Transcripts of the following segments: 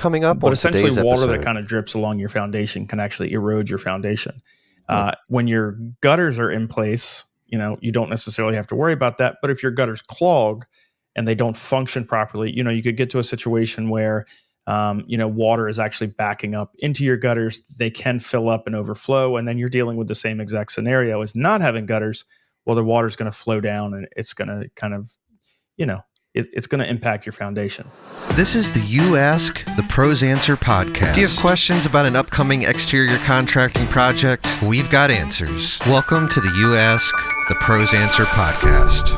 coming up But on essentially, today's water episode. that kind of drips along your foundation can actually erode your foundation. Hmm. When your gutters are in place, you don't necessarily have to worry about that. But if your gutters clog and they don't function properly, you could get to a situation where water is actually backing up into your gutters. They can fill up and overflow, and then you're dealing with the same exact scenario as not having gutters. Well, the water's going to flow down, and it's going to kind of, it's going to impact your foundation. This is the You Ask, the Pros Answer podcast. Do you have questions about an upcoming exterior contracting project? We've got answers. Welcome to the You Ask, the Pros Answer podcast.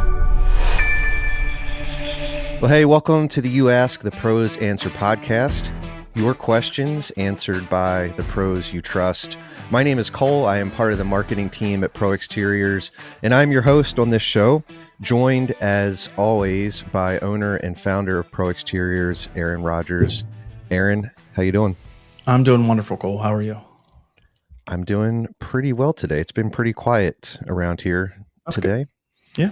Well, hey, welcome to the You Ask, the Pros Answer podcast. Your questions answered by the pros you trust. My name is Cole. I am part of the marketing team at Pro Exteriors, and I'm your host on this show, joined as always by owner and founder of Pro Exteriors, Aaron Rogers. Aaron, how you doing? I'm doing wonderful, Cole. How are you? I'm doing pretty well today. It's been pretty quiet around here today. Good. Yeah.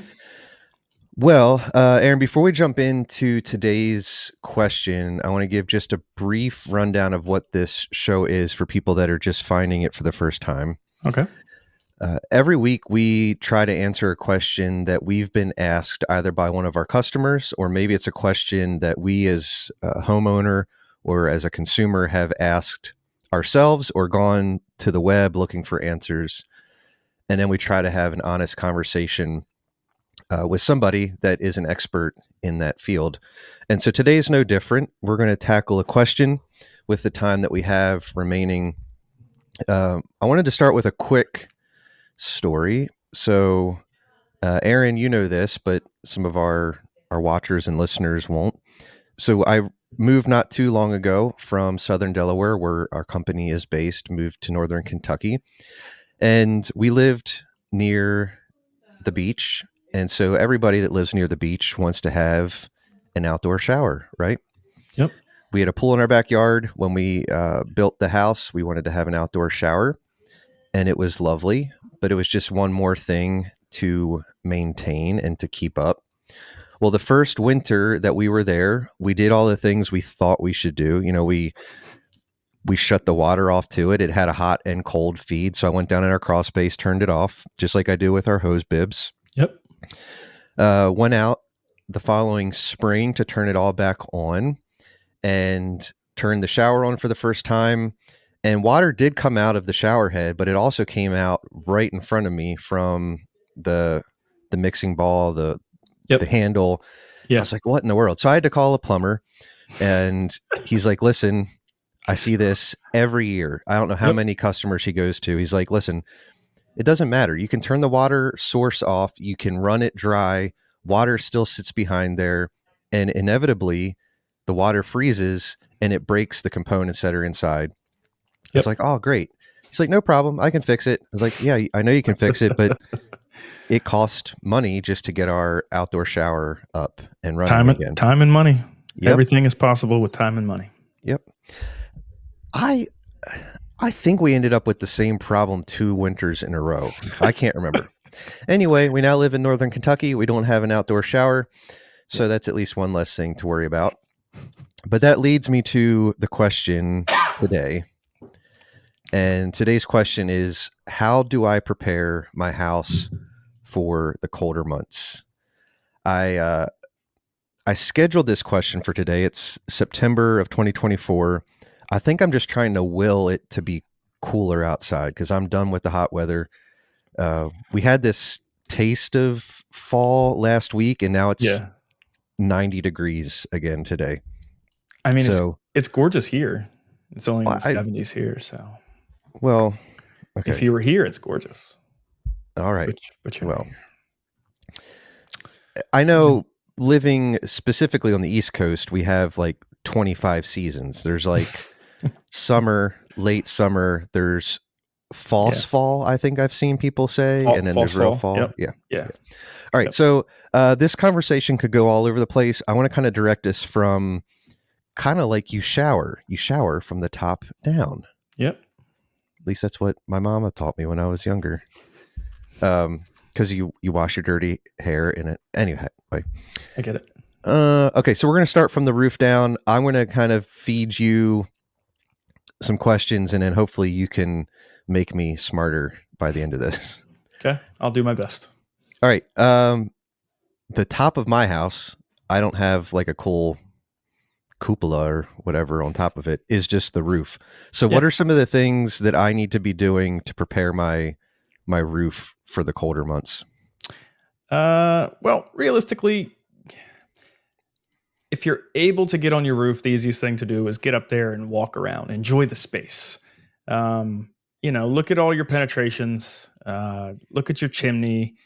Well, Aaron, before we jump into today's question, I want to give just a brief rundown of what this show is for people that are just finding it for the first time. Okay. Every week, we try to answer a question that we've been asked either by one of our customers, or maybe it's a question that we as a homeowner or as a consumer have asked ourselves or gone to the web looking for answers. And then we try to have an honest conversation with somebody that is an expert in that field. And so today is no different. We're going to tackle a question with the time that we have remaining. I wanted to start with a quick story. So, Aaron, you know this, but some of our watchers and listeners won't. So I moved not too long ago from Southern Delaware, where our company is based, moved to Northern Kentucky. And we lived near the beach. And so everybody that lives near the beach wants to have an outdoor shower, right? Yep. We had a pool in our backyard. When we built the house, we wanted to have an outdoor shower, and it was lovely, but it was just one more thing to maintain and to keep up. Well, the first winter that we were there, we did all the things we thought we should do. We shut the water off to it. It had a hot and cold feed. So I went down in our Crawlspace, turned it off, just like I do with our hose bibs. Yep. Went out the following spring to turn it all back on and turned the shower on for the first time. And water did come out of the shower head, but it also came out right in front of me from the mixing ball, the handle. Yeah. I was like, what in the world? So I had to call a plumber, and he's like, listen, I see this every year. I don't know how many customers he goes to. He's like, listen, it doesn't matter. You can turn the water source off. You can run it dry. Water still sits behind there. And inevitably, the water freezes and it breaks the components that are inside. I was like, oh, great. He's like, no problem. I can fix it. I was like, yeah, I know you can fix it, but it cost money just to get our outdoor shower up and running again. Time and money. Yep. Everything is possible with time and money. Yep. I think we ended up with the same problem 2 winters in a row. I can't remember. Anyway, we now live in Northern Kentucky. We don't have an outdoor shower, so that's at least one less thing to worry about. But that leads me to the question today. And today's question is, how do I prepare my house for the colder months? I scheduled this question for today. It's September of 2024. I think I'm just trying to will it to be cooler outside because I'm done with the hot weather. We had this taste of fall last week, and now it's 90 degrees again today. I mean, it's gorgeous here. It's only in the 70s here. So, well, okay. If you were here, it's gorgeous. All right. But well, I know living specifically on the East Coast, we have like 25 seasons. There's like summer, late summer, there's false fall, I think I've seen people say, and then there's real fall. Yep. Yeah. All right. So this conversation could go all over the place. I want to kind of direct us from kind of like you shower from the top down. Yep. At least that's what my mama taught me when I was younger. Because you wash your dirty hair in it. Anyway, I get it. Okay, so we're going to start from the roof down. I'm going to kind of feed you some questions, and then hopefully you can make me smarter by the end of this. Okay, I'll do my best. All right. The top of my house, I don't have like a cool cupola or whatever on top of it. Is just the roof. So what Yeah. are some of the things that I need to be doing to prepare my roof for the colder months? Well, realistically, if you're able to get on your roof, the easiest thing to do is get up there and walk around, enjoy the space. Look at all your penetrations, look at your chimney,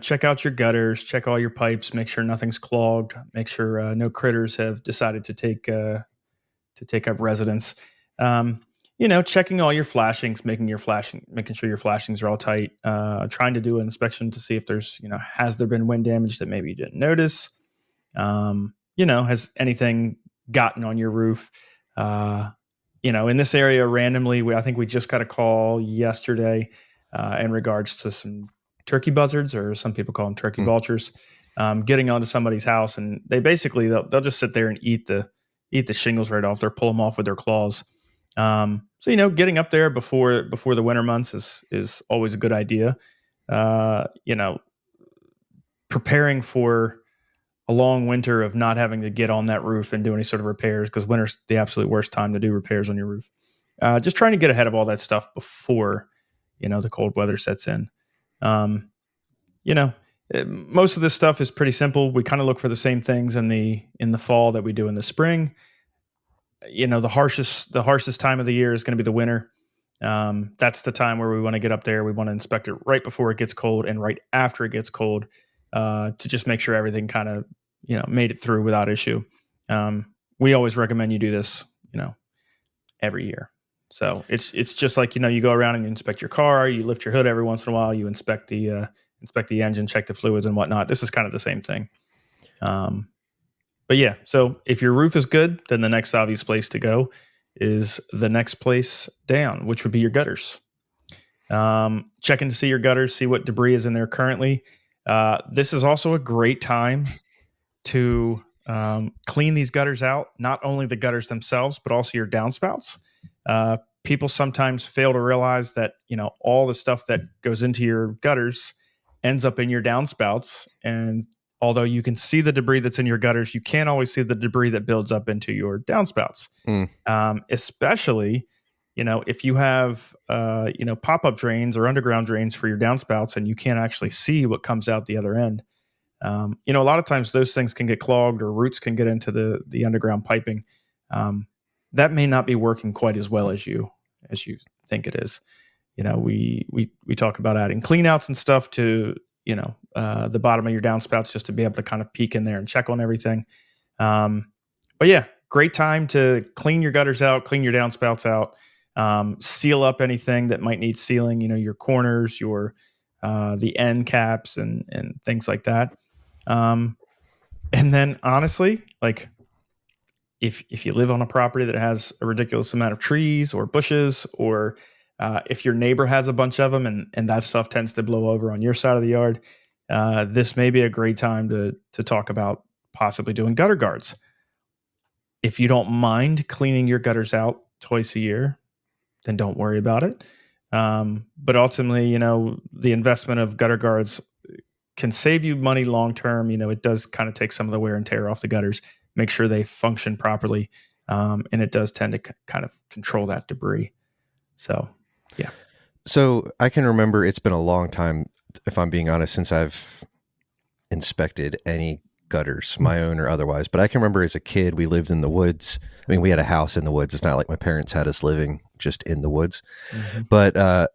check out your gutters, check all your pipes, make sure nothing's clogged, make sure no critters have decided to take up residence. Checking all your flashings, making sure your flashings are all tight, trying to do an inspection to see if there's, has there been wind damage that maybe you didn't notice? Has anything gotten on your roof? In this area randomly, I think we just got a call yesterday in regards to some turkey buzzards, or some people call them turkey vultures, getting onto somebody's house, and they'll just sit there and eat the shingles right off. They'll pull them off with their claws. Getting up there before the winter months is always a good idea. Preparing for a long winter of not having to get on that roof and do any sort of repairs, because winter's the absolute worst time to do repairs on your roof. Just trying to get ahead of all that stuff before, the cold weather sets in. Most of this stuff is pretty simple. We kind of look for the same things in the fall that we do in the spring. The harshest time of the year is going to be the winter. That's the time where we want to get up there. We want to inspect it right before it gets cold and right after it gets cold, to just make sure everything kind of, made it through without issue. We always recommend you do this, every year. So it's just like, you go around and you inspect your car, you lift your hood every once in a while, you inspect the engine, check the fluids and whatnot. This is kind of the same thing. But yeah, so if your roof is good, then the next obvious place to go is the next place down, which would be your gutters. Checking to see your gutters, see what debris is in there currently. This is also a great time to clean these gutters out, not only the gutters themselves, but also your downspouts. People sometimes fail to realize that, all the stuff that goes into your gutters ends up in your downspouts. And although you can see the debris that's in your gutters, you can't always see the debris that builds up into your downspouts. Especially, if you have, pop-up drains or underground drains for your downspouts, and you can't actually see what comes out the other end. A lot of times those things can get clogged, or roots can get into the underground piping. That may not be working quite as well as you think it is. We talk about adding clean outs and stuff to, the bottom of your downspouts, just to be able to kind of peek in there and check on everything. But yeah, great time to clean your gutters out, clean your downspouts out, seal up anything that might need sealing, your corners, the end caps and things like that. And then honestly, like if you live on a property that has a ridiculous amount of trees or bushes, or if your neighbor has a bunch of them and that stuff tends to blow over on your side of the yard, this may be a great time to talk about possibly doing gutter guards. If you don't mind cleaning your gutters out twice a year, then don't worry about it. But ultimately, the investment of gutter guards can save you money long term. It does kind of take some of the wear and tear off the gutters, make sure they function properly, and it does tend to kind of control that debris. So, yeah. So I can remember, it's been a long time, if I'm being honest, since I've inspected any gutters, my own or otherwise. But I can remember as a kid, we lived in the woods. I mean, we had a house in the woods. It's not like my parents had us living just in the woods. Mm-hmm. But I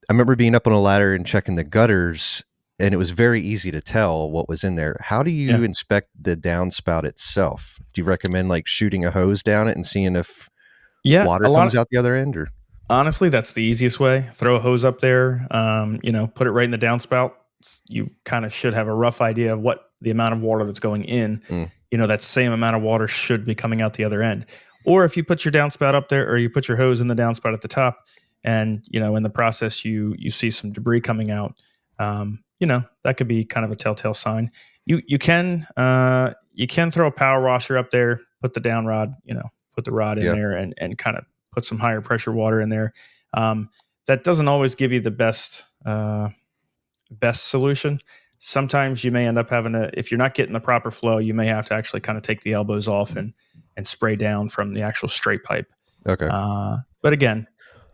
remember being up on a ladder and checking the gutters, and it was very easy to tell what was in there. How do you inspect the downspout itself? Do you recommend like shooting a hose down it and seeing if water comes out the other end? Or honestly, that's the easiest way. Throw a hose up there, put it right in the downspout. You kind of should have a rough idea of what the amount of water that's going in. That same amount of water should be coming out the other end. Or if you put your downspout up there, or you put your hose in the downspout at the top, and in the process you see some debris coming out, that could be kind of a telltale sign. You can throw a power washer up there, put the down rod, put the rod in there, and kind of put some higher pressure water in there. That doesn't always give you the best solution. Sometimes you may end up having to, if you're not getting the proper flow, you may have to actually kind of take the elbows off and spray down from the actual straight pipe. Okay. But again,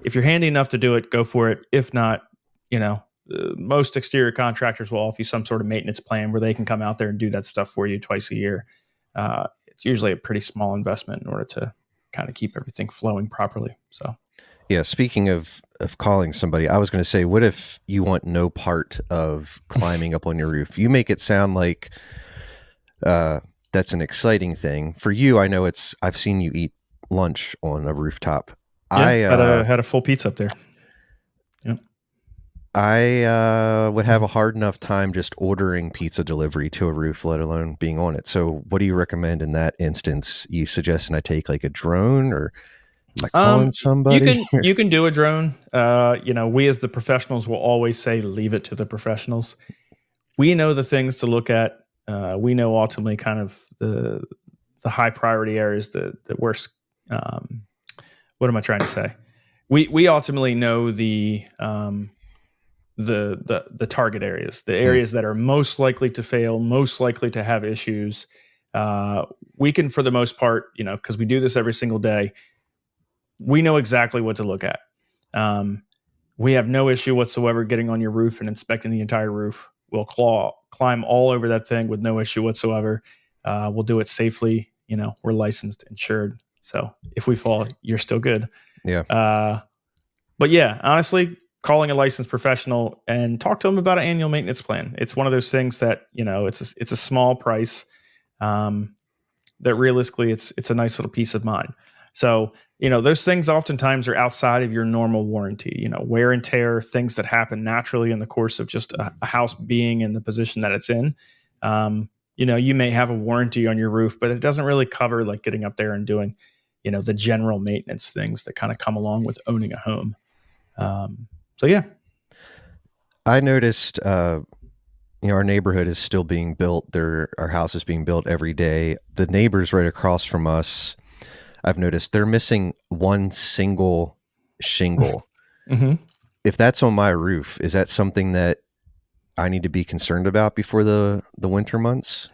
if you're handy enough to do it, go for it. If not, most exterior contractors will offer you some sort of maintenance plan where they can come out there and do that stuff for you twice a year. It's usually a pretty small investment in order to kind of keep everything flowing properly. So, yeah. Speaking of calling somebody, I was going to say, what if you want no part of climbing up on your roof? You make it sound like that's an exciting thing for you. I know I've seen you eat lunch on a rooftop. Yeah, had a full pizza up there. Yeah. I would have a hard enough time just ordering pizza delivery to a roof, let alone being on it. So what do you recommend in that instance? You suggesting I take like a drone, or am I calling somebody? You can do a drone. We as the professionals will always say, leave it to the professionals. We know the things to look at. We know ultimately kind of the high priority areas, the worst. What am I trying to say? We ultimately know the target areas, the areas that are most likely to fail, most likely to have issues. We can, for the most part, because we do this every single day, we know exactly what to look at. We have no issue whatsoever getting on your roof and inspecting the entire roof. We'll climb all over that thing with no issue whatsoever. We'll do it safely. We're licensed, insured. So if we fall, you're still good. Yeah. But yeah, honestly, calling a licensed professional and talk to them about an annual maintenance plan. It's one of those things that, it's a small price, that realistically it's a nice little peace of mind. So, those things oftentimes are outside of your normal warranty, wear and tear, things that happen naturally in the course of just a house being in the position that it's in. You may have a warranty on your roof, but it doesn't really cover like getting up there and doing, the general maintenance things that kind of come along with owning a home. So yeah, I noticed, our neighborhood is still being built. Our house is being built every day. The neighbors right across from us, I've noticed they're missing one single shingle. Mm-hmm. If that's on my roof, is that something that I need to be concerned about before the winter months?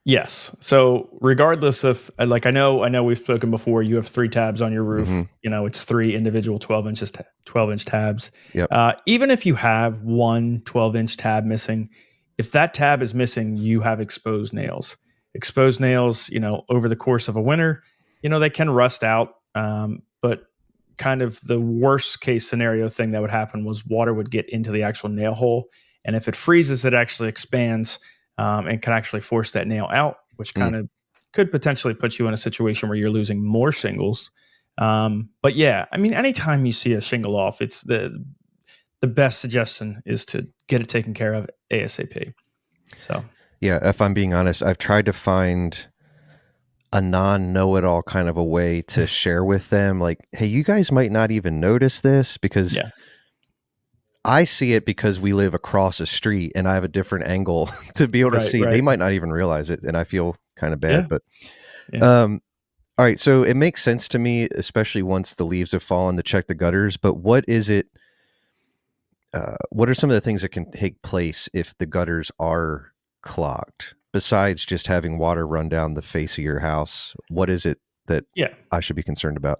Yes. So regardless of, like, I know we've spoken before, you have 3 tabs on your roof. Mm-hmm. It's 3 individual 12-inch tabs. Yep. Even if you have one 12-inch tab missing, if that tab is missing, you have exposed nails. Exposed nails, over the course of a winter, they can rust out. But kind of the worst case scenario thing that would happen was water would get into the actual nail hole. And if it freezes, it actually expands and can actually force that nail out, which kind of could potentially put you in a situation where you're losing more shingles. But yeah, I mean, anytime you see a shingle off, it's the best suggestion is to get it taken care of ASAP. So yeah, if I'm being honest, I've tried to find a non-know-it-all kind of a way to share with them, like, hey, you guys might not even notice this because I see it because we live across a street and I have a different angle to be able to see. Right. They might not even realize it, and I feel kind of bad. But all right, so it makes sense to me, especially once the leaves have fallen, to check the gutters. But what is it? What are some of the things that can take place if the gutters are clogged? Besides just having water run down the face of your house, what is it that I should be concerned about?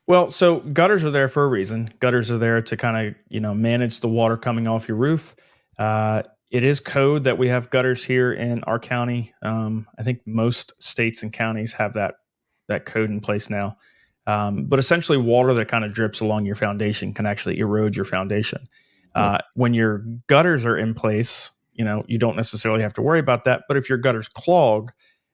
Well, so gutters are there for a reason. Gutters are there to kind of, manage the water coming off your roof. It is code that we have gutters here in our county. I think most states and counties have that code in place now. But essentially, water that kind of drips along your foundation can actually erode your foundation. When your gutters are in place, you don't necessarily have to worry about that. But if your gutters clog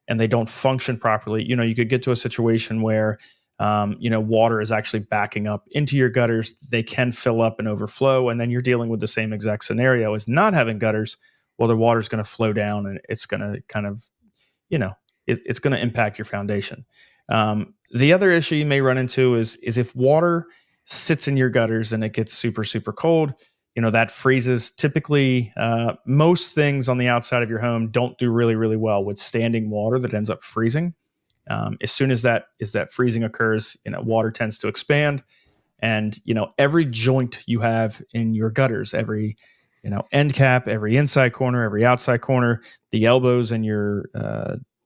and they don't function properly, you could get to a situation where water is actually backing up into your gutters. They can fill up and overflow, and then you're dealing with the same exact scenario as not having gutters. Well, the water's going to flow down, and it's going to kind of, it's going to impact your foundation. The other issue you may run into is if water sits in your gutters and it gets super, super cold, that freezes. Typically, most things on the outside of your home don't do really, really well with standing water that ends up freezing. As soon as that freezing occurs, water tends to expand. And, every joint you have in your gutters, every, end cap, every inside corner, every outside corner, the elbows in your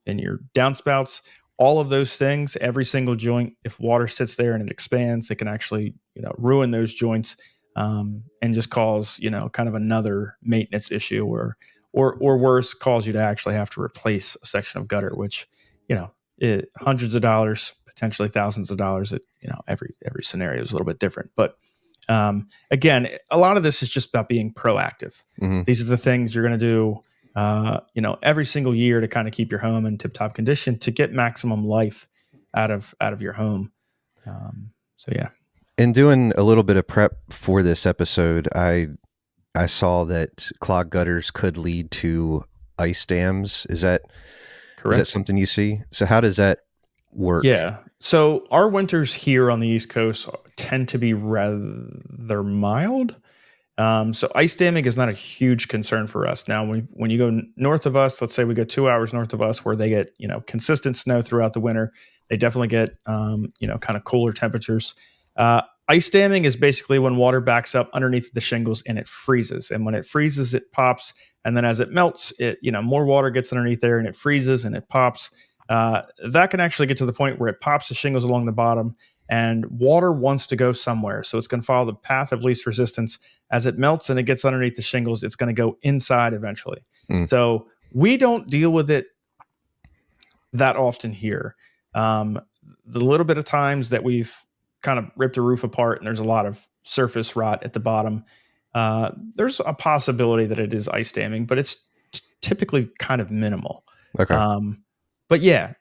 downspouts, all of those things, every single joint, if water sits there and it expands, it can actually, ruin those joints, and just cause, kind of another maintenance issue or worse, cause you to actually have to replace a section of gutter, which, hundreds of dollars, potentially thousands of dollars. Every scenario is a little bit different, but again, a lot of this is just about being proactive. Mm-hmm. These are the things you're going to do, every single year to kind of keep your home in tip-top condition to get maximum life out of your home. So yeah. In doing a little bit of prep for this episode, I saw that clogged gutters could lead to ice dams. Is that correct? Is that something you see? So how does that work? Yeah. So our winters here on the East Coast tend to be rather mild. So ice damming is not a huge concern for us. Now, when you go north of us, let's say we go 2 hours north of us where they get, consistent snow throughout the winter, they definitely get, kind of cooler temperatures. Ice damming is basically when water backs up underneath the shingles and it freezes. And when it freezes, it pops. And then as it melts, more water gets underneath there and it freezes and it pops. That can actually get to the point where it pops the shingles along the bottom and water wants to go somewhere. So it's going to follow the path of least resistance. As it melts and it gets underneath the shingles, it's going to go inside eventually. So we don't deal with it that often here. The little bit of times that we've kind of ripped a roof apart and there's a lot of surface rot at the bottom, there's a possibility that it is ice damming, but it's typically kind of minimal. Okay. But yeah,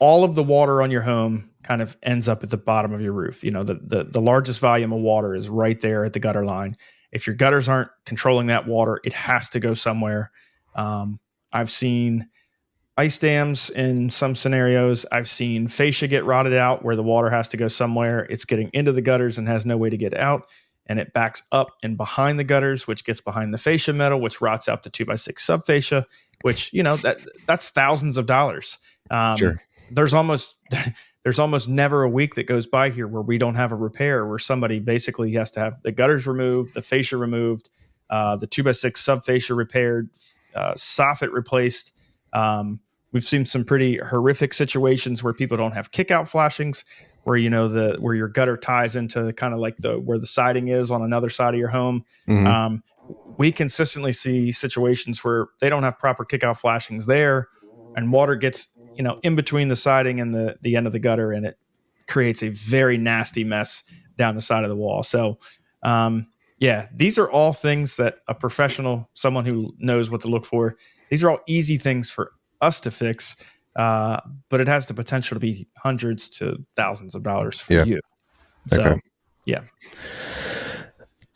all of the water on your home kind of ends up at the bottom of your roof. The largest volume of water is right there at the gutter line. If your gutters aren't controlling that water, it has to go somewhere. I've seen ice dams in some scenarios. I've seen fascia get rotted out where the water has to go somewhere. It's getting into the gutters and has no way to get out. And it backs up and behind the gutters, which gets behind the fascia metal, which rots out the 2x6 subfascia, which, that's thousands of dollars. Sure. There's almost never a week that goes by here where we don't have a repair where somebody basically has to have the gutters removed, the fascia removed, the 2x6 subfascia repaired, soffit replaced. We've seen some pretty horrific situations where people don't have kick-out flashings, where where your gutter ties into kind of like where the siding is on another side of your home. Mm-hmm. We consistently see situations where they don't have proper kick-out flashings there, and water gets in between the siding and the end of the gutter, and it creates a very nasty mess down the side of the wall. So, these are all things that a professional, someone who knows what to look for, these are all easy things for us to fix, but it has the potential to be hundreds to thousands of dollars for you. So, okay. Yeah.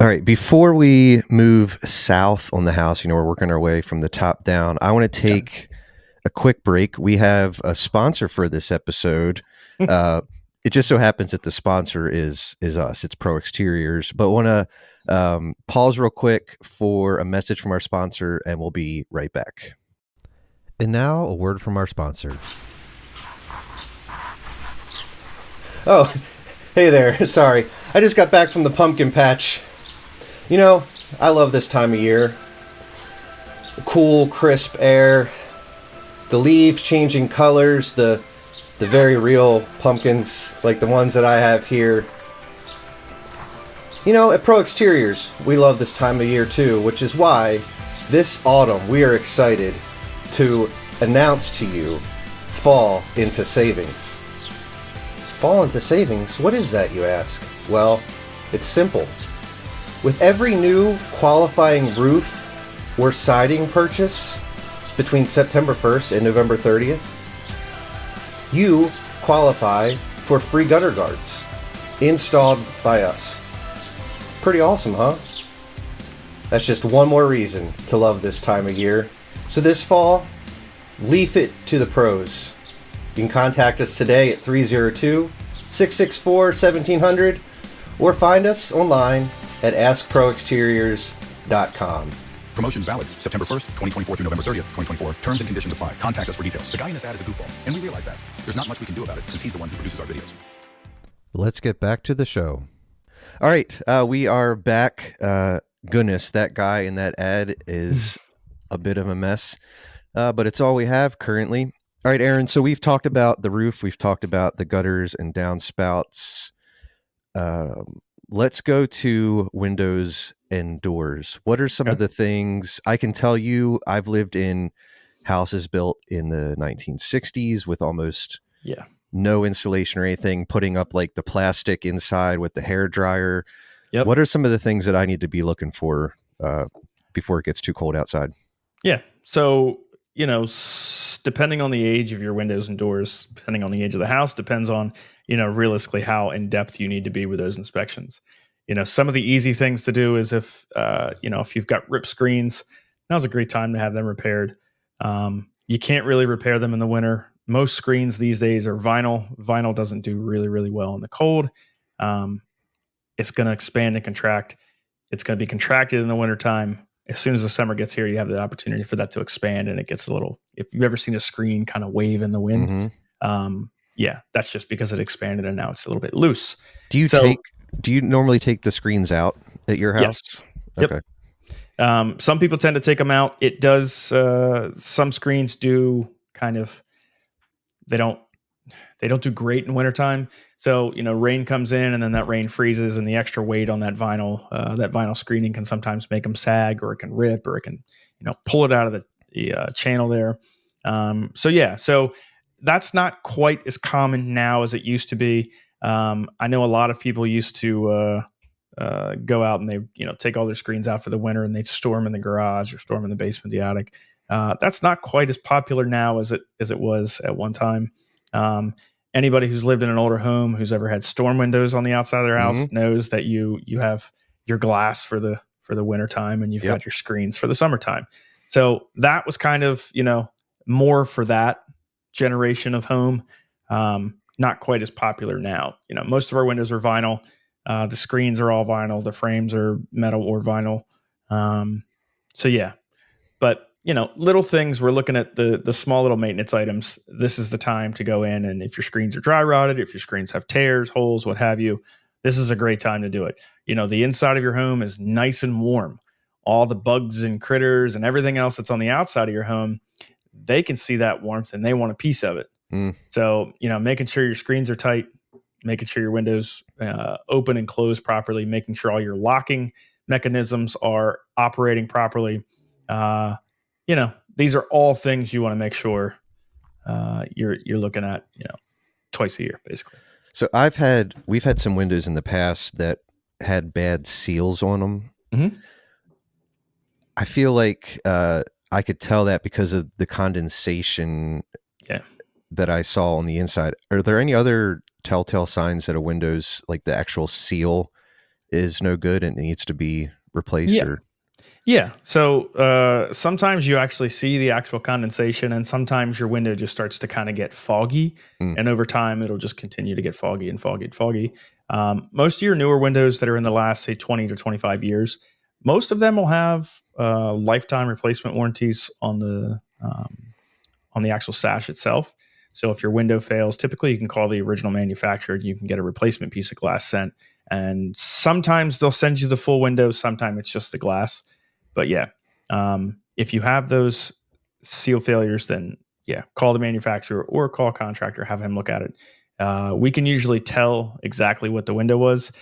All right. Before we move south on the house, we're working our way from the top down. I want to take a quick break. We have a sponsor for this episode. It just so happens that the sponsor is us. It's Pro Exteriors. But want to pause real quick for a message from our sponsor, and we'll be right back. And now a word from our sponsor. Oh, hey there. Sorry. I just got back from the pumpkin patch. I love this time of year. The cool, crisp air, the leaves changing colors, the very real pumpkins like the ones that I have here. At Pro Exteriors, we love this time of year too, which is why this autumn we are excited to announce to you Fall into Savings. Fall into Savings? What is that, you ask? Well, it's simple. With every new qualifying roof or siding purchase between September 1st and November 30th, you qualify for free gutter guards installed by us. Pretty awesome, huh? That's just one more reason to love this time of year. So this fall, leaf it to the pros. You can contact us today at 302-664-1700 or find us online at askproexteriors.com. Promotion valid September 1st, 2024 through November 30th, 2024. Terms and conditions apply. Contact us for details. The guy in this ad is a goofball, and we realize that. There's not much we can do about it since he's the one who produces our videos. Let's get back to the show. All right, we are back. Goodness, that guy in that ad is a bit of a mess, but it's all we have currently. All right, Aaron, so we've talked about the roof. We've talked about the gutters and downspouts. Let's go to windows and doors. What are some of the things I can tell you? I've lived in houses built in the 1960s with almost no insulation or anything, putting up like the plastic inside with the hair dryer. Yep. What are some of the things that I need to be looking for before it gets too cold outside? Yeah. So, depending on the age of your windows and doors, depending on the age of the house, depends on, realistically how in depth you need to be with those inspections. Some of the easy things to do is if you've got ripped screens, now's a great time to have them repaired. You can't really repair them in the winter. Most screens these days are vinyl. Vinyl doesn't do really, really well in the cold. It's going to expand and contract. It's going to be contracted in the wintertime. As soon as the summer gets here, you have the opportunity for that to expand, and it gets a little, if you've ever seen a screen kind of wave in the wind, that's just because it expanded and now it's a little bit loose. Do you normally take the screens out at your house? Yes. Okay. Yep. Some people tend to take them out. It does, some screens do kind of, they don't do great in wintertime. So, rain comes in and then that rain freezes, and the extra weight on that vinyl screening can sometimes make them sag, or it can rip, or it can, pull it out of the channel there. So that's not quite as common now as it used to be. I know a lot of people used to go out and they, take all their screens out for the winter and they'd store them in the garage or store them in the basement, the attic. That's not quite as popular now as it was at one time. Anybody who's lived in an older home, who's ever had storm windows on the outside of their house, knows that you have your glass for the winter time, and you've got your screens for the summertime. So that was kind of, more for that generation of home. Not quite as popular now. Most of our windows are vinyl. The screens are all vinyl. The frames are metal or vinyl. But little things, we're looking at the small little maintenance items. This is the time to go in, and if your screens are dry rotted, if your screens have tears, holes, what have you, this is a great time to do it. The inside of your home is nice and warm. All the bugs and critters and everything else that's on the outside of your home, they can see that warmth and they want a piece of it. So, making sure your screens are tight, making sure your windows open and close properly, making sure all your locking mechanisms are operating properly. These are all things you want to make sure you're looking at, twice a year, basically. So we've had some windows in the past that had bad seals on them. Mm-hmm. I feel like I could tell that because of the condensation that I saw on the inside. Are there any other telltale signs that a window's, like the actual seal, is no good and it needs to be replaced? Yeah. So sometimes you actually see the actual condensation, and sometimes your window just starts to kind of get foggy. And over time, it'll just continue to get foggy and foggy and foggy. Most of your newer windows that are in the last, say, 20 to 25 years, most of them will have lifetime replacement warranties on the actual sash itself. So if your window fails, typically you can call the original manufacturer. You can get a replacement piece of glass sent. And sometimes they'll send you the full window. Sometimes it's just the glass. But if you have those seal failures, then call the manufacturer or call a contractor, have him look at it. We can usually tell exactly what the window was.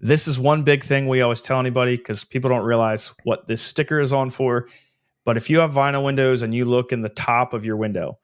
This is one big thing we always tell anybody, because people don't realize what this sticker is on for. But if you have vinyl windows and you look in the top of your window,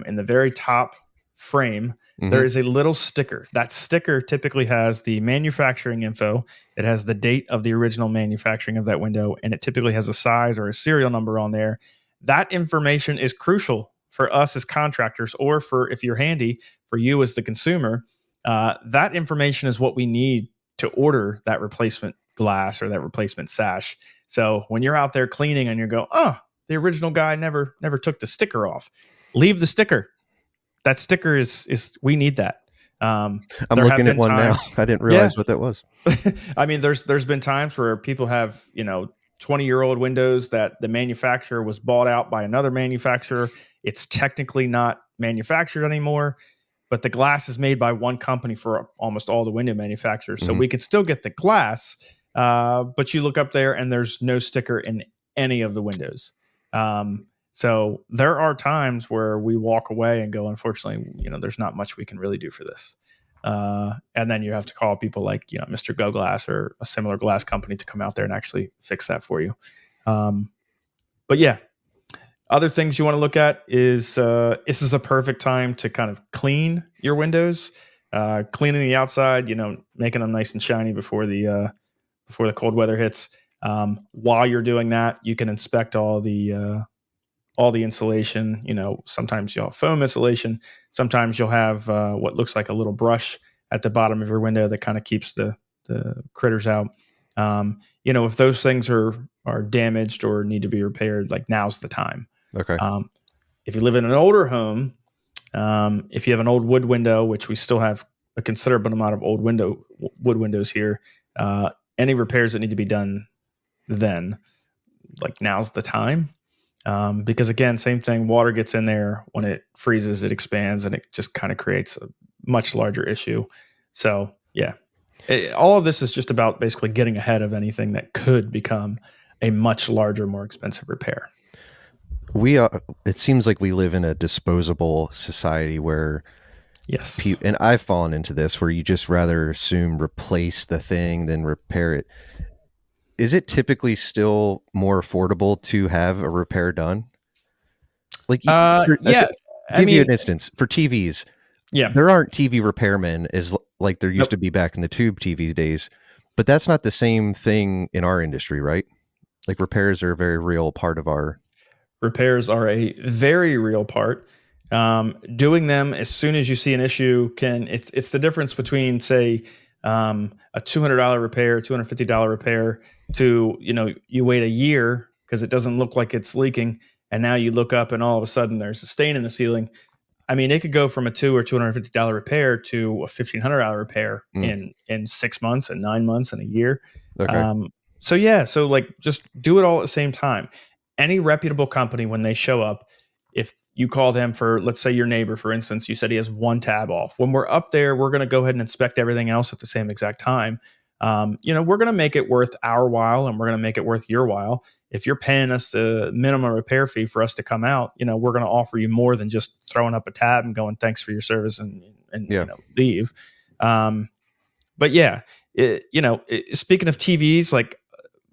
in the very top frame, there is a little sticker. That sticker typically has the manufacturing info. It has the date of the original manufacturing of that window, and it typically has a size or a serial number on there. That information is crucial for us as contractors, or for, if you're handy, for you as the consumer. That information is what we need to order that replacement glass or that replacement sash. So when you're out there cleaning and you go, the original guy never took the sticker off, leave the sticker. That sticker is we need that. I'm There have looking at been one now. times, I didn't yeah. realize what that was. I mean, there's been times where people have 20-year-old windows that the manufacturer was bought out by another manufacturer. It's technically not manufactured anymore, but the glass is made by one company for almost all the window manufacturers. So we can still get the glass, but you look up there and there's no sticker in any of the windows. So there are times where we walk away and go, unfortunately, there's not much we can really do for this. And then you have to call people like, Mr. Go Glass or a similar glass company to come out there and actually fix that for you. But yeah, other things you want to look at is this is a perfect time to kind of clean your windows, cleaning the outside, making them nice and shiny before the cold weather hits. While you're doing that, you can inspect all the insulation. Sometimes you'll have foam insulation. Sometimes you'll have what looks like a little brush at the bottom of your window that kind of keeps the critters out. If those things are damaged or need to be repaired, like now's the time. Okay. If you live in an older home, if you have an old wood window, which we still have a considerable amount of old wood windows here, any repairs that need to be done then, like now's the time. Because again, same thing, water gets in there. When it freezes, it expands and it just kind of creates a much larger issue. So yeah, all of this is just about basically getting ahead of anything that could become a much larger, more expensive repair. It seems like we live in a disposable society where, yes, and I've fallen into this, where you just rather assume replace the thing than repair it. Is it typically still more affordable to have a repair done? Like, yeah, give you an instance for TVs. Yeah, there aren't TV repairmen as like there used to be back in the tube TV days, but that's not the same thing in our industry, right? Like repairs are a very real part of our. Repairs are a very real part. Doing them as soon as you see an issue it's the difference between, say, a $200 repair, $250 repair to, you wait a year because it doesn't look like it's leaking. And now you look up and all of a sudden there's a stain in the ceiling. I mean, it could go from a $200 or $250 repair to a $1,500 repair in 6 months and 9 months and a year. Okay. So like just do it all at the same time. Any reputable company, when they show up, if you call them for, let's say your neighbor, for instance, you said he has one tab off. When we're up there, we're going to go ahead and inspect everything else at the same exact time. We're going to make it worth our while and we're going to make it worth your while. If you're paying us the minimum repair fee for us to come out, we're going to offer you more than just throwing up a tab and going, thanks for your service and leave. But yeah, speaking of TVs, like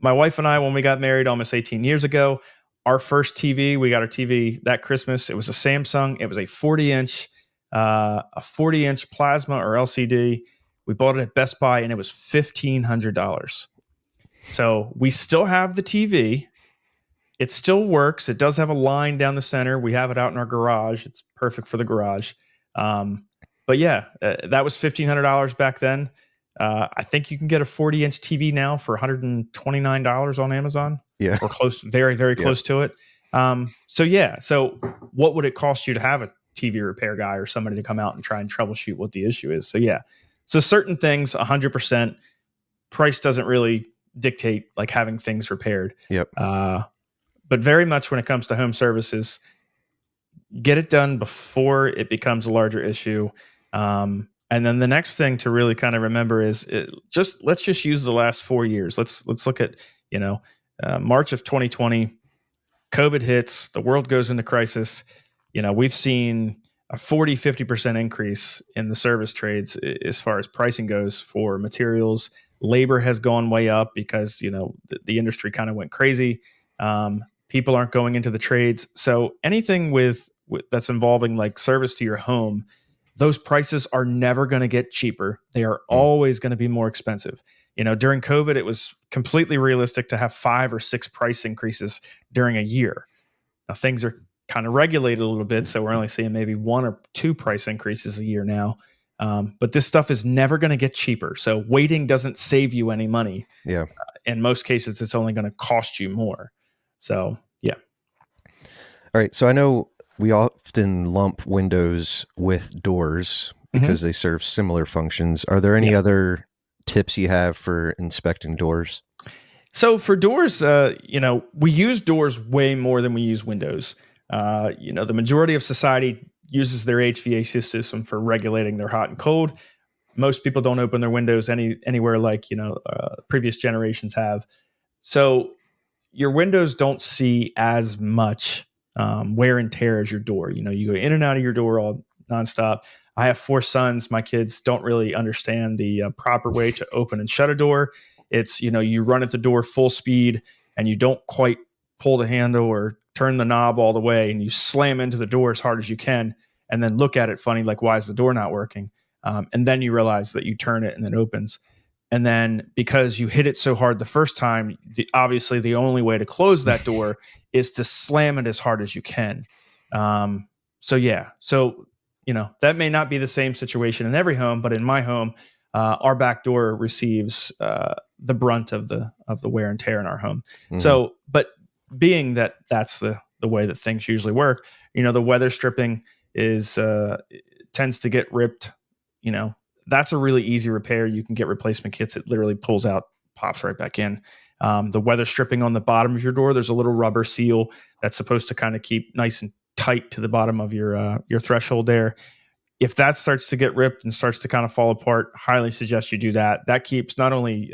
my wife and I, when we got married almost 18 years ago, our first TV, we got our TV that Christmas. It was a Samsung. It was a 40-inch plasma or LCD. We bought it at Best Buy and it was $1,500. So we still have the TV. It still works. It does have a line down the center. We have it out in our garage. It's perfect for the garage. But yeah, that was $1,500 back then. I think you can get a 40-inch TV now for $129 on Amazon. Yeah. Or close, very, very close to it. So what would it cost you to have a TV repair guy or somebody to come out and try and troubleshoot what the issue is? So yeah. So certain things, 100%, price doesn't really dictate like having things repaired. Yep. But very much when it comes to home services, get it done before it becomes a larger issue. And then the next thing to really kind of remember is let's just use the last 4 years. Let's look at, March of 2020, COVID hits, the world goes into crisis. We've seen a 40-50% increase in the service trades as far as pricing goes for materials. Labor has gone way up because, the industry kind of went crazy. People aren't going into the trades. So anything with that's involving like service to your home, those prices are never going to get cheaper. They are always going to be more expensive. During COVID, it was completely realistic to have 5 or 6 price increases during a year. Now things are kind of regulated a little bit, so we're only seeing maybe 1 or 2 price increases a year now. But this stuff is never going to get cheaper. So waiting doesn't save you any money. Yeah. In most cases, it's only going to cost you more. So yeah. All right. So I know we often lump windows with doors because they serve similar functions. Are there any Yes. other tips you have for inspecting doors? So for doors, we use doors way more than we use windows. The majority of society uses their HVAC system for regulating their hot and cold. Most people don't open their windows anywhere like previous generations have. So your windows don't see as much wear and tear as your door. You go in and out of your door all nonstop. I have 4 sons. My kids don't really understand the proper way to open and shut a door. It's, you run at the door full speed and you don't quite pull the handle or turn the knob all the way, and you slam into the door as hard as you can and then look at it funny, like, why is the door not working? And then you realize that you turn it and it opens. And then because you hit it so hard the first time, obviously the only way to close that door is to slam it as hard as you can. So that may not be the same situation in every home, but in my home, our back door receives the brunt of the wear and tear in our home. Mhm. So, but being that that's the way that things usually work, the weather stripping tends to get ripped. That's a really easy repair. You can get replacement kits. It literally pulls out, pops right back in. The weather stripping on the bottom of your door, there's a little rubber seal that's supposed to kind of keep nice and tight to the bottom of your threshold there. If that starts to get ripped and starts to kind of fall apart, highly suggest you do that. That keeps not only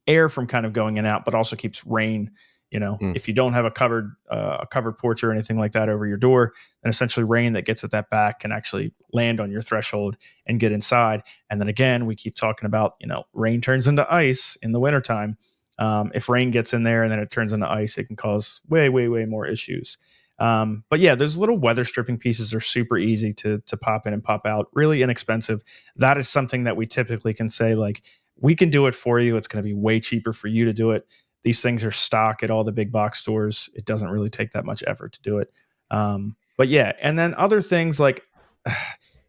air from kind of going in and out, but also keeps rain. If you don't have a covered porch or anything like that over your door, then essentially rain that gets at that back can actually land on your threshold and get inside. And then again, we keep talking about, rain turns into ice in the wintertime. If rain gets in there and then it turns into ice, it can cause way, way, way more issues. But yeah, those little weather stripping pieces are super easy to pop in and pop out, really inexpensive. That is something that we typically can say, like, we can do it for you. It's going to be way cheaper for you to do it. These things are stock at all the big box stores. It doesn't really take that much effort to do it. But yeah, and then other things like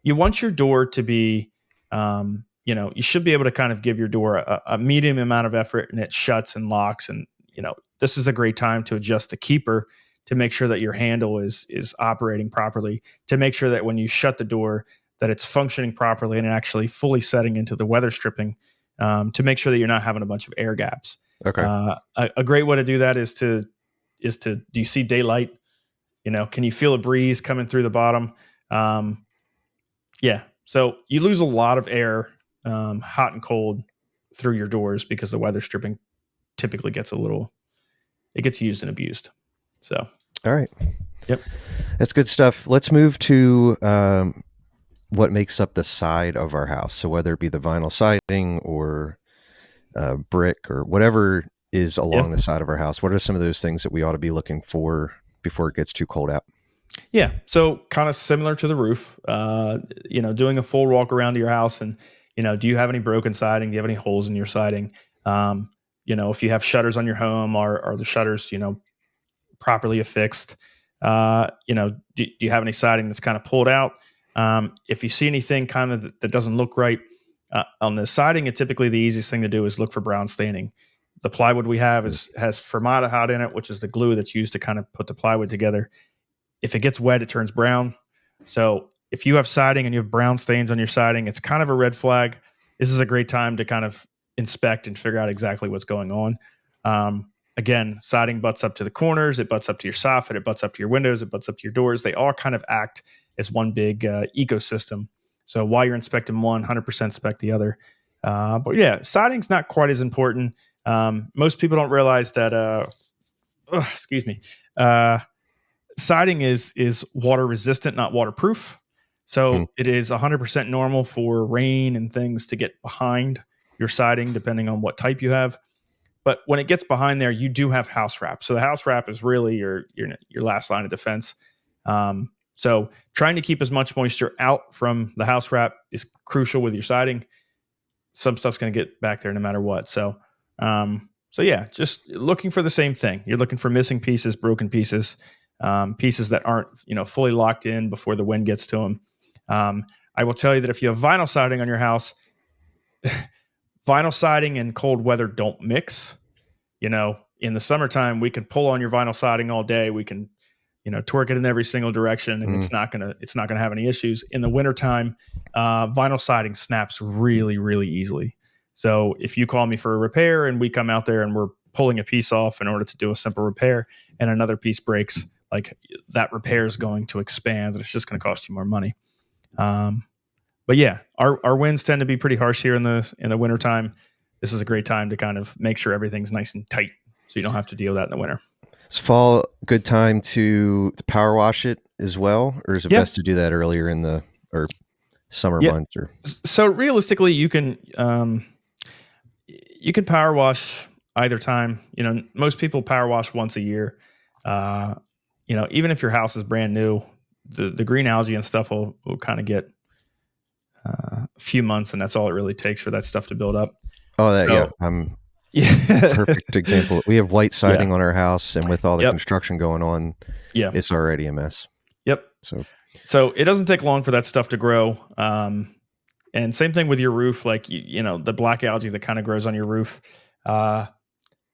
you want your door to be, you should be able to kind of give your door a medium amount of effort, and it shuts and locks. And, this is a great time to adjust the keeper to make sure that your handle is operating properly, to make sure that when you shut the door, that it's functioning properly and actually fully setting into the weather stripping, to make sure that you're not having a bunch of air gaps. Okay. A great way to do that is to do you see daylight? Can you feel a breeze coming through the bottom? Yeah. So you lose a lot of air, hot and cold, through your doors because the weather stripping typically gets used and abused. So. All right. Yep. That's good stuff. Let's move to what makes up the side of our house. So whether it be the vinyl siding or brick or whatever is along the side of our house, what are some of those things that we ought to be looking for before it gets too cold out? Yeah. So kind of similar to the roof, doing a full walk around to your house and, do you have any broken siding? Do you have any holes in your siding? If you have shutters on your home, are the shutters, properly affixed? Do you have any siding that's kind of pulled out? If you see anything kind of that doesn't look right on the siding, typically the easiest thing to do is look for brown staining. The plywood we have has formaldehyde in it, which is the glue that's used to kind of put the plywood together. If it gets wet, it turns brown. So if you have siding and you have brown stains on your siding, it's kind of a red flag. This is a great time to kind of inspect and figure out exactly what's going on. Again, siding butts up to the corners, it butts up to your soffit, it butts up to your windows, it butts up to your doors. They all kind of act as one big ecosystem. So while you're inspecting one, 100% inspect the other. But yeah, siding's not quite as important. Most people don't realize that, siding is water resistant, not waterproof. So it is 100% normal for rain and things to get behind your siding, depending on what type you have. But when it gets behind there, you do have house wrap. So the house wrap is really your last line of defense. So trying to keep as much moisture out from the house wrap is crucial with your siding. Some stuff's going to get back there no matter what. So yeah, just looking for the same thing. You're looking for missing pieces, broken pieces, pieces that aren't, fully locked in before the wind gets to them. I will tell you that if you have vinyl siding on your house, vinyl siding and cold weather don't mix. In the summertime, we can pull on your vinyl siding all day. We can torque it in every single direction, and it's not gonna have any issues. In the wintertime, vinyl siding snaps really, really easily. So if you call me for a repair and we come out there and we're pulling a piece off in order to do a simple repair, and another piece breaks, like that repair is going to expand, and it's just going to cost you more money. But yeah, our winds tend to be pretty harsh here in the wintertime. This is a great time to kind of make sure everything's nice and tight, so you don't have to deal with that in the winter. Is fall a good time to power wash it as well, or is it best to do that earlier in the summer months? Or so realistically, you can power wash either time. Most people power wash once a year. Even if your house is brand new, the green algae and stuff will kind of get a few months, and that's all it really takes for that stuff to build up. Perfect example. We have white siding on our house, and with all the construction going on, it's already a mess. Yep. So it doesn't take long for that stuff to grow. And same thing with your roof, like the black algae that kind of grows on your roof.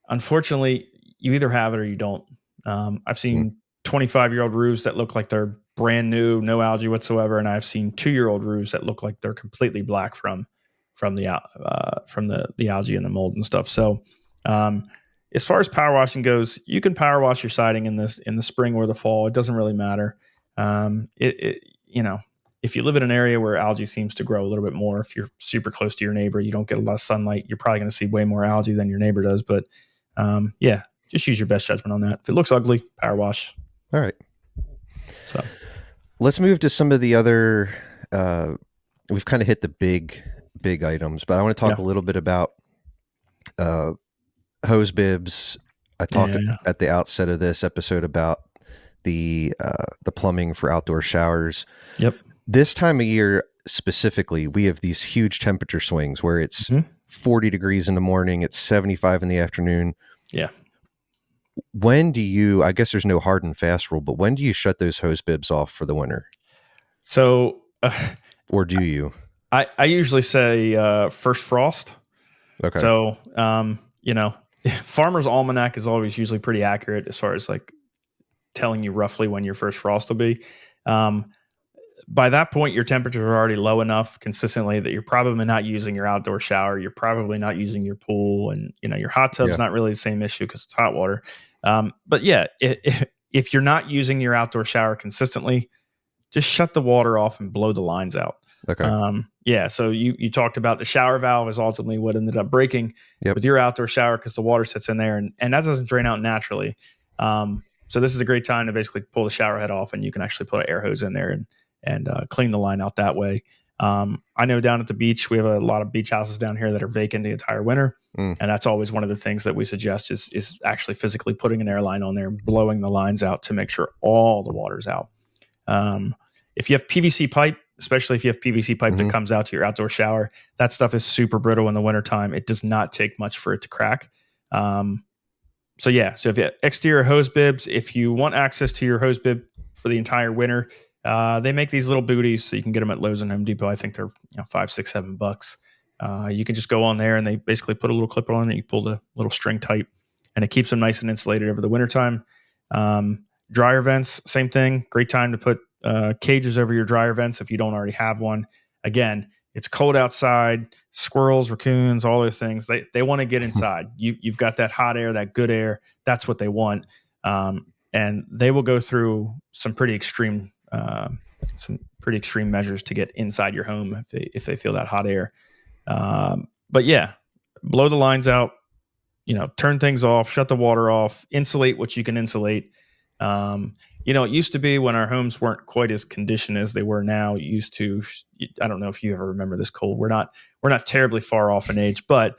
Unfortunately, you either have it or you don't. I've seen 25-year-old roofs that look like they're brand new, no algae whatsoever, and I've seen 2-year-old roofs that look like they're completely black from the algae and the mold and stuff. So, as far as power washing goes, you can power wash your siding in the spring or the fall. It doesn't really matter. If you live in an area where algae seems to grow a little bit more, if you're super close to your neighbor, you don't get a lot of sunlight, you're probably going to see way more algae than your neighbor does. But just use your best judgment on that. If it looks ugly, power wash. All right. So let's move to some of the other. We've kind of hit the big items, but I want to talk a little bit about hose bibs. I talked at the outset of this episode about the plumbing for outdoor showers. Yep. This time of year specifically, we have these huge temperature swings where it's 40 degrees in the morning, it's 75 in the afternoon. Yeah. When do you, I guess there's no hard and fast rule, but when do you shut those hose bibs off for the winter? So, or do you? I usually say first frost. Okay. So, Farmer's Almanac is always usually pretty accurate as far as like telling you roughly when your first frost will be. By that point, your temperatures are already low enough consistently that you're probably not using your outdoor shower. You're probably not using your pool, and your hot tub's not really the same issue because it's hot water. But yeah, if you're not using your outdoor shower consistently, just shut the water off and blow the lines out. Okay. So you talked about the shower valve is ultimately what ended up breaking with your outdoor shower because the water sits in there and that doesn't drain out naturally. So this is a great time to basically pull the shower head off, and you can actually put an air hose in there and clean the line out that way. I know down at the beach, we have a lot of beach houses down here that are vacant the entire winter. And that's always one of the things that we suggest is actually physically putting an air line on there and blowing the lines out to make sure all the water's out. If you have PVC pipe, especially if you have PVC pipe that comes out to your outdoor shower, that stuff is super brittle in the wintertime. It does not take much for it to crack. So if you have exterior hose bibs, if you want access to your hose bib for the entire winter, they make these little booties, so you can get them at Lowe's and Home Depot. I think they're $5, $6, $7. You can just go on there and they basically put a little clip on it. You pull the little string tight, and it keeps them nice and insulated over the wintertime. Dryer vents, same thing. Great time to put cages over your dryer vents if you don't already have one. Again, it's cold outside. Squirrels, raccoons, all those things, they want to get inside. You've got that hot air, that good air. That's what they want. And they will go through some pretty extreme measures to get inside your home if they feel that hot air. But yeah, blow the lines out, turn things off, shut the water off, insulate what you can insulate. It used to be when our homes weren't quite as conditioned as they were now. I don't know if you ever remember this, Cole. We're not terribly far off in age, but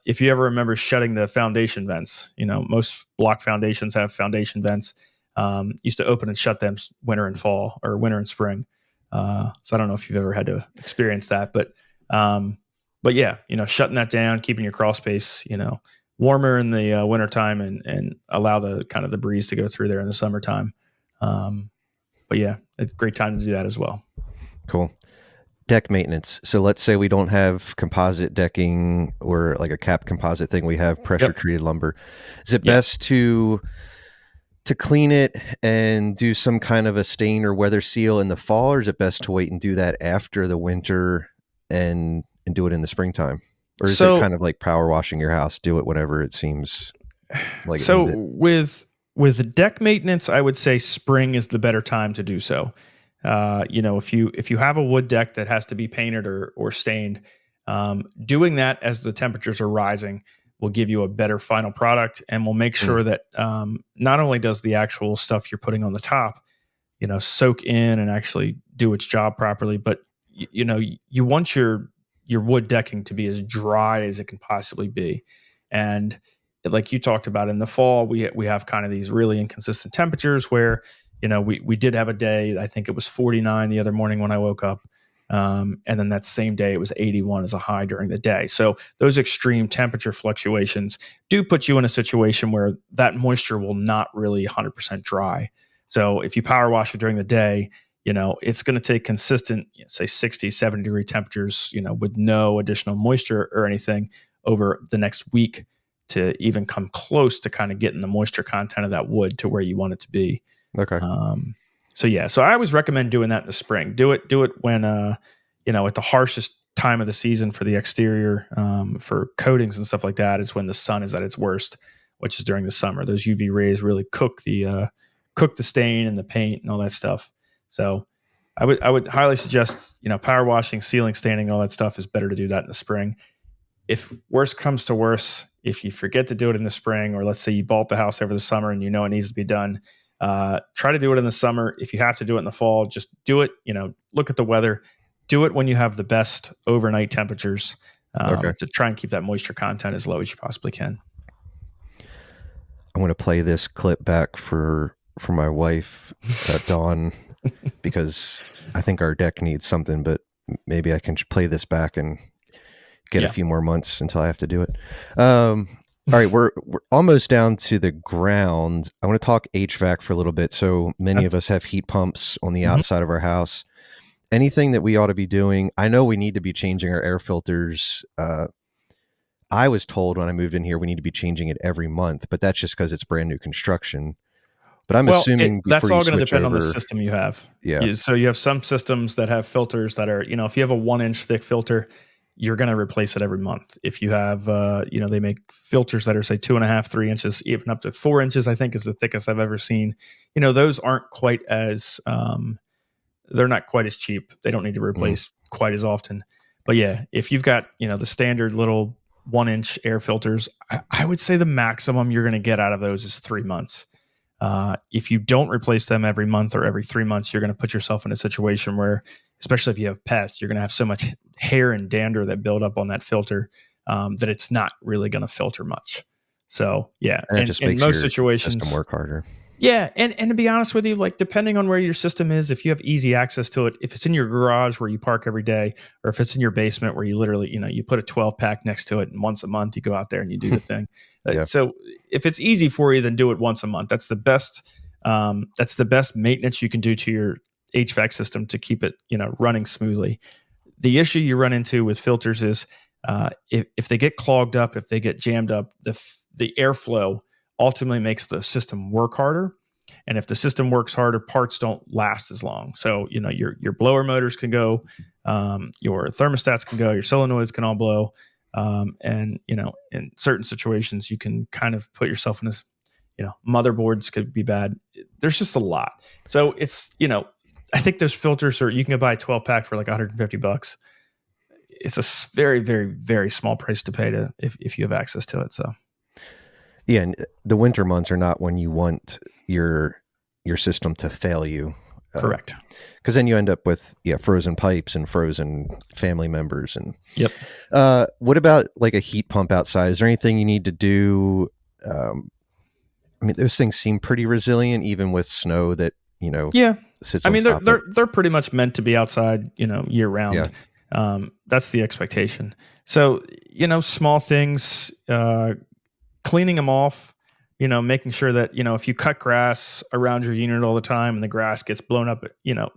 if you ever remember shutting the foundation vents, most block foundations have foundation vents. Used to open and shut them winter and fall, or winter and spring. So I don't know if you've ever had to experience that, but yeah, shutting that down, keeping your crawl space, warmer in the wintertime and allow the kind of the breeze to go through there in the summertime. But yeah, it's a great time to do that as well. Cool. Deck maintenance. So let's say we don't have composite decking or like a cap composite thing. We have pressure treated lumber. Is it best to to clean it and do some kind of a stain or weather seal in the fall, or is it best to wait and do that after the winter and do it in the springtime? Or is it So kind of like power washing your house? Do it whenever it seems like it so needs it. with deck maintenance, I would say spring is the better time to do so. If you have a wood deck that has to be painted or stained, doing that as the temperatures are rising will give you a better final product, and will make sure that not only does the actual stuff you're putting on the top, soak in and actually do its job properly, but you want your wood decking to be as dry as it can possibly be. And like you talked about, in the fall, we have kind of these really inconsistent temperatures where, we did have a day, I think it was 49 the other morning when I woke up. And then that same day, it was 81 as a high during the day. So those extreme temperature fluctuations do put you in a situation where that moisture will not really 100% dry. So if you power wash it during the day, it's going to take consistent, say 60, 70 degree temperatures, with no additional moisture or anything over the next week to even come close to kind of getting the moisture content of that wood to where you want it to be. Okay. So I always recommend doing that in the spring. Do it when, at the harshest time of the season for the exterior, for coatings and stuff like that, is when the sun is at its worst, which is during the summer. Those UV rays really cook the stain and the paint and all that stuff. So I would highly suggest, power washing, sealing, staining, all that stuff is better to do that in the spring. If worse comes to worse, if you forget to do it in the spring, or let's say you bought the house over the summer and it needs to be done, try to do it in the summer. If you have to do it in the fall, just do it. Look at the weather. Do it when you have the best overnight temperatures, to try and keep that moisture content as low as you possibly can. I'm going to play this clip back for my wife, Dawn, because I think our deck needs something, but maybe I can play this back and get a few more months until I have to do it. All right, we're almost down to the ground. I want to talk HVAC for a little bit. So many of us have heat pumps on the outside of our house. Anything that we ought to be doing? I know we need to be changing our air filters. I was told when I moved in here we need to be changing it every month, but that's just because it's brand new construction. But I'm assuming that's all going to depend over, on the system you have. Yeah. So you have some systems that have filters that are, if you have a 1-inch thick filter, you're going to replace it every month. If you have, they make filters that are, say, 2.5, 3 inches, even up to 4 inches, I think is the thickest I've ever seen. Those aren't quite as, they're not quite as cheap. They don't need to replace quite as often. But yeah, if you've got, the standard little 1-inch air filters, I would say the maximum you're going to get out of those is 3 months. If you don't replace them every month or every 3 months, you're going to put yourself in a situation where, especially if you have pets, you're going to have so much hair and dander that build up on that filter, that it's not really going to filter much. So yeah, and it just makes in most your situations system work harder. Yeah, and to be honest with you, like, depending on where your system is, if you have easy access to it, if it's in your garage where you park every day, or if it's in your basement where you literally, you put a 12-pack next to it, and once a month you go out there and you do the thing. Yeah. So if it's easy for you, then do it once a month. That's the best. That's the best maintenance you can do to your HVAC system to keep it, running smoothly. The issue you run into with filters is if they get clogged up, if they get jammed up, the airflow ultimately makes the system work harder. And if the system works harder, parts don't last as long. So, your blower motors can go, your thermostats can go, your solenoids can all blow. And, in certain situations, you can kind of put yourself in this, motherboards could be bad. There's just a lot. So it's, I think those filters you can buy a 12-pack for like $150. It's a very, very, very small price to pay if you have access to it. So. Yeah, and the winter months are not when you want your system to fail you. Correct. Because then you end up with frozen pipes and frozen family members. And yep. What about like a heat pump outside? Is there anything you need to do? Those things seem pretty resilient, even with snow that sits on top of it. They're pretty much meant to be outside, year round. Yeah. That's the expectation. So small things. Cleaning them off, making sure that, if you cut grass around your unit all the time and the grass gets blown up,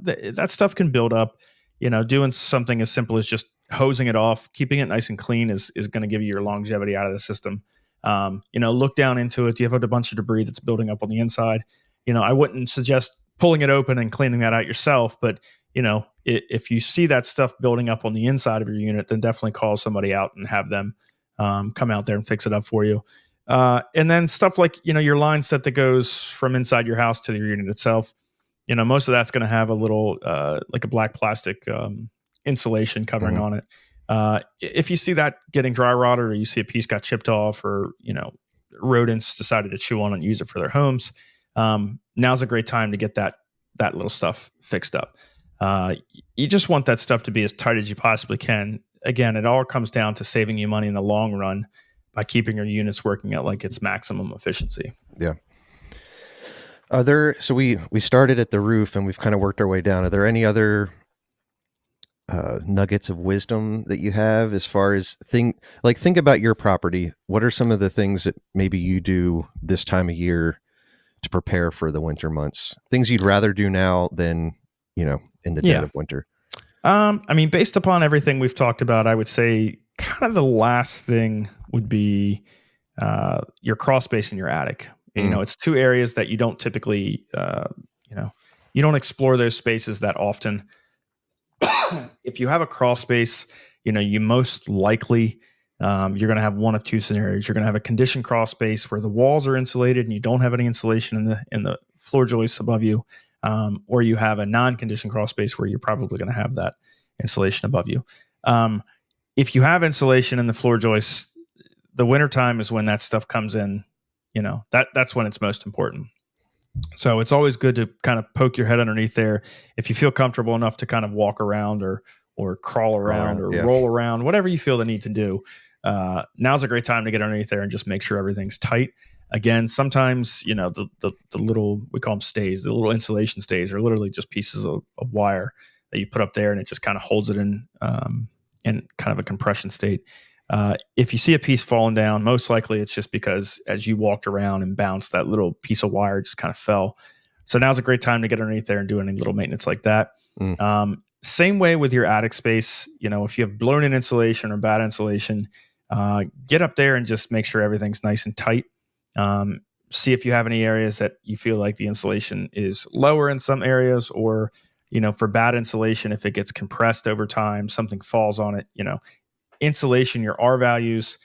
that stuff can build up. Doing something as simple as just hosing it off, keeping it nice and clean is going to give you your longevity out of the system. Look down into it. Do you have a bunch of debris that's building up on the inside? I wouldn't suggest pulling it open and cleaning that out yourself, but if you see that stuff building up on the inside of your unit, then definitely call somebody out and have them come out there and fix it up for you. And then stuff like, your line set that goes from inside your house to your unit itself, most of that's going to have a little, like a black plastic insulation covering on it. If you see that getting dry rotted, or you see a piece got chipped off, or, rodents decided to chew on it and use it for their homes, now's a great time to get that little stuff fixed up. You just want that stuff to be as tight as you possibly can. Again, it all comes down to saving you money in the long run by keeping your units working at like its maximum efficiency. Yeah. So we started at the roof and we've kind of worked our way down. Are there any other nuggets of wisdom that you have as far as think about your property? What are some of the things that maybe you do this time of year to prepare for the winter months? Things you'd rather do now than, in the dead of winter. Based upon everything we've talked about, I would say kind of the last thing would be your crawl space in your attic. It's two areas that you don't typically, you don't explore those spaces that often. If you have a crawl space, you most likely, you're going to have one of two scenarios. You're going to have a conditioned crawl space where the walls are insulated and you don't have any insulation in the floor joists above you. Or you have a non-conditioned crawl space where you're probably going to have that insulation above you. If you have insulation in the floor joists, the wintertime is when that stuff comes in. That's when it's most important. So it's always good to kind of poke your head underneath there. If you feel comfortable enough to kind of walk around or crawl around or roll around, whatever you feel the need to do, now's a great time to get underneath there and just make sure everything's tight. Again, sometimes, the little, we call them stays, the little insulation stays are literally just pieces of wire that you put up there and it just kind of holds it in kind of a compression state. If you see a piece falling down, most likely it's just because as you walked around and bounced, that little piece of wire just kind of fell. So now's a great time to get underneath there and do any little maintenance like that. Same way with your attic space. If you have blown in insulation or bad insulation, get up there and just make sure everything's nice and tight. See if you have any areas that you feel like the insulation is lower in some areas, or, for bad insulation, if it gets compressed over time, something falls on it, insulation, your R values,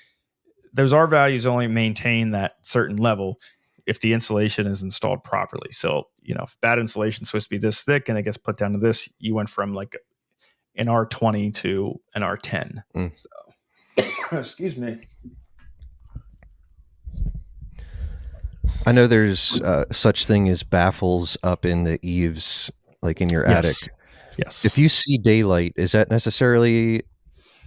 those R values only maintain that certain level if the insulation is installed properly. So, if bad insulation is supposed to be this thick and it gets put down to this, you went from like an R20 to an R10. So, excuse me. I know there's such thing as baffles up in the eaves, like in your attic. Yes. If you see daylight, is that necessarily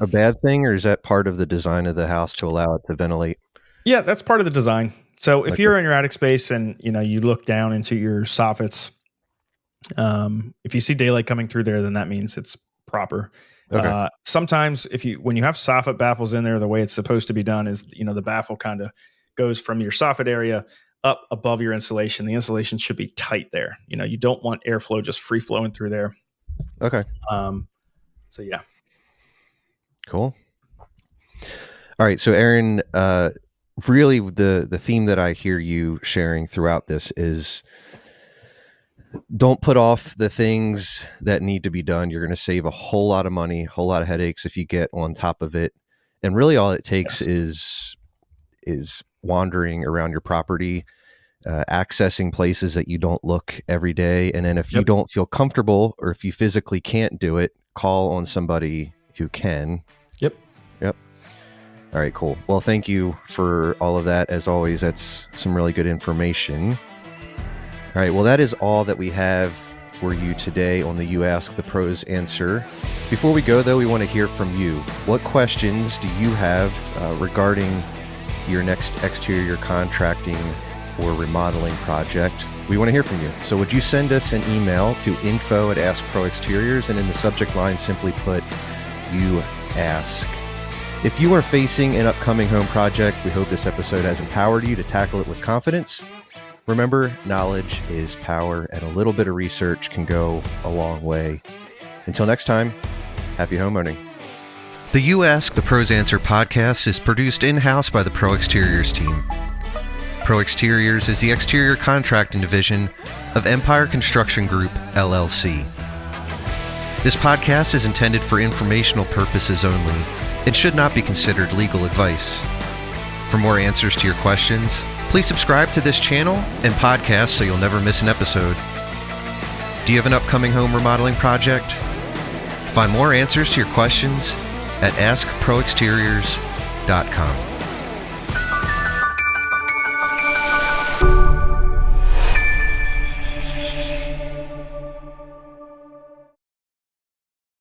a bad thing, or is that part of the design of the house to allow it to ventilate? Yeah, that's part of the design. So if you're in your attic space and you look down into your soffits, if you see daylight coming through there, then that means it's proper. Okay. Sometimes when you have soffit baffles in there, the way it's supposed to be done is the baffle kind of goes from your soffit area up above your insulation. The insulation should be tight there. You don't want airflow just free flowing through there. Okay. So yeah. Cool. All right. So Aaron, really the theme that I hear you sharing throughout this is don't put off the things that need to be done. You're going to save a whole lot of money, a whole lot of headaches if you get on top of it. And really all it takes is wandering around your property, accessing places that you don't look every day. And then if you don't feel comfortable, or if you physically can't do it, call on somebody who can. Yep. All right, cool. Well, thank you for all of that. As always, that's some really good information. All right. Well, that is all that we have for you today on the You Ask the Pros Answer. Before we go, though, we want to hear from you. What questions do you have regarding your next exterior contracting or remodeling project? We want to hear from you. So would you send us an email to info@askproexteriors, and in the subject line, simply put, You Ask. If you are facing an upcoming home project, we hope this episode has empowered you to tackle it with confidence. Remember, knowledge is power, and a little bit of research can go a long way. Until next time, happy homeowning. The You Ask the Pros Answer podcast is produced in-house by the Pro Exteriors team. Pro Exteriors is the exterior contracting division of Empire Construction Group, LLC. This podcast is intended for informational purposes only and should not be considered legal advice. For more answers to your questions, please subscribe to this channel and podcast so you'll never miss an episode. Do you have an upcoming home remodeling project? Find more answers to your questions at askproexteriors.com.